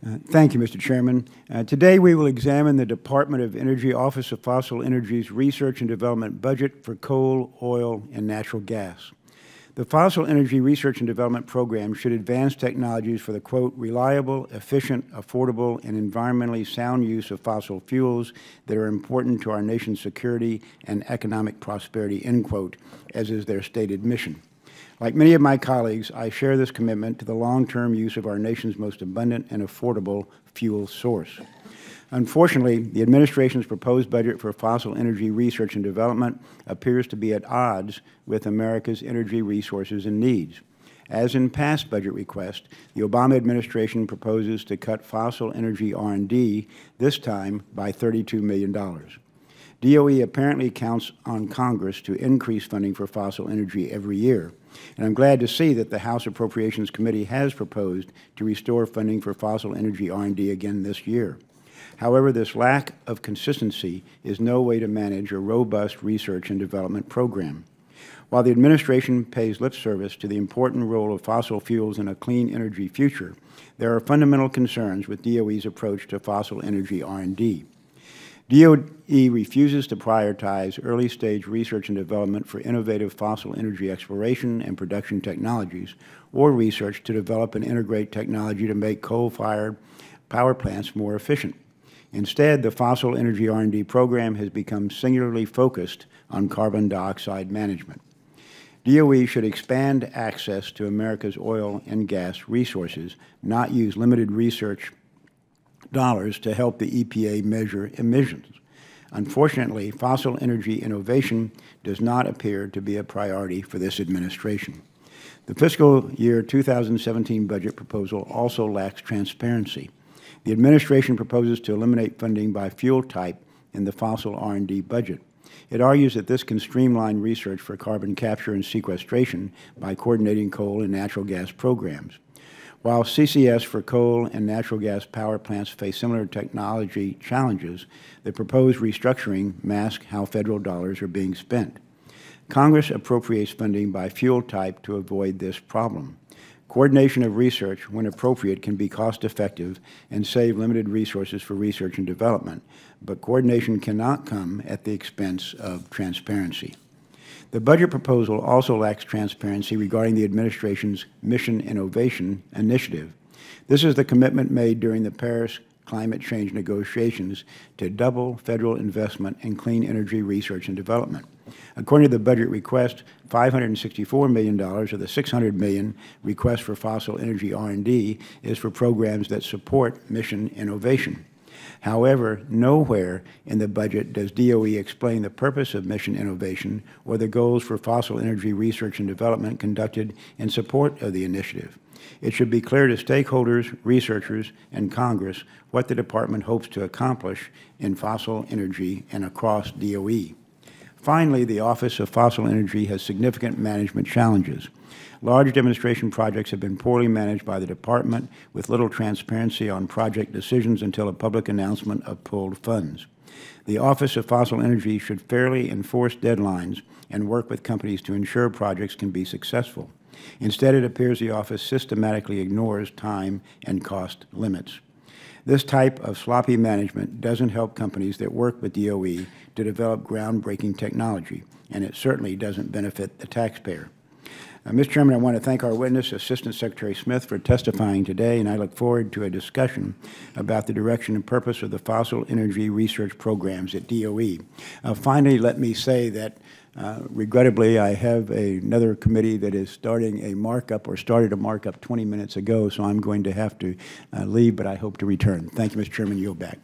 Thank you, Mr. Chairman. Today we will examine the Department of Energy Office of Fossil Energy's Research and Development budget for coal, oil, and natural gas. The Fossil Energy Research and Development Program should advance technologies for the, quote, reliable, efficient, affordable, and environmentally sound use of fossil fuels that are important to our nation's security and economic prosperity, end quote, as is their stated mission. Like many of my colleagues, I share this commitment to the long-term use of our nation's most abundant and affordable fuel source. Unfortunately, the administration's proposed budget for fossil energy research and development appears to be at odds with America's energy resources and needs. As in past budget requests, the Obama administration proposes to cut fossil energy R&D, this time by $32 million. DOE apparently counts on Congress to increase funding for fossil energy every year, and I'm glad to see that the House Appropriations Committee has proposed to restore funding for fossil energy R&D again this year. However, this lack of consistency is no way to manage a robust research and development program. While the administration pays lip service to the important role of fossil fuels in a clean energy future, there are fundamental concerns with DOE's approach to fossil energy R&D. DOE refuses to prioritize early-stage research and development for innovative fossil energy exploration and production technologies, or research to develop and integrate technology to make coal-fired power plants more efficient. Instead, the fossil energy R&D program has become singularly focused on carbon dioxide management. DOE should expand access to America's oil and gas resources, not use limited research dollars to help the EPA measure emissions. Unfortunately, fossil energy innovation does not appear to be a priority for this administration. The fiscal year 2017 budget proposal also lacks transparency. The administration proposes to eliminate funding by fuel type in the fossil R&D budget. It argues that this can streamline research for carbon capture and sequestration by coordinating coal and natural gas programs. While CCS for coal and natural gas power plants face similar technology challenges, the proposed restructuring masks how Federal dollars are being spent. Congress appropriates funding by fuel type to avoid this problem. Coordination of research, when appropriate, can be cost-effective and save limited resources for research and development, but coordination cannot come at the expense of transparency. The budget proposal also lacks transparency regarding the administration's Mission Innovation Initiative. This is the commitment made during the Paris climate change negotiations to double Federal investment in clean energy research and development. According to the budget request, $564 million of the $600 million request for fossil energy R&D is for programs that support mission innovation. However, nowhere in the budget does DOE explain the purpose of mission innovation or the goals for fossil energy research and development conducted in support of the initiative. It should be clear to stakeholders, researchers, and Congress what the Department hopes to accomplish in fossil energy and across DOE. Finally, the Office of Fossil Energy has significant management challenges. Large demonstration projects have been poorly managed by the Department, with little transparency on project decisions until a public announcement of pulled funds. The Office of Fossil Energy should fairly enforce deadlines and work with companies to ensure projects can be successful. Instead, it appears the Office systematically ignores time and cost limits. This type of sloppy management doesn't help companies that work with DOE to develop groundbreaking technology, and it certainly doesn't benefit the taxpayer. Mr. Chairman, I want to thank our witness, Assistant Secretary Smith, for testifying today, and I look forward to a discussion about the direction and purpose of the fossil energy research programs at DOE. Finally, let me say that regrettably, I have another committee that is starting a markup or started a markup 20 minutes ago, so I'm going to have to leave, but I hope to return. Thank you, Mr. Chairman. Yield back.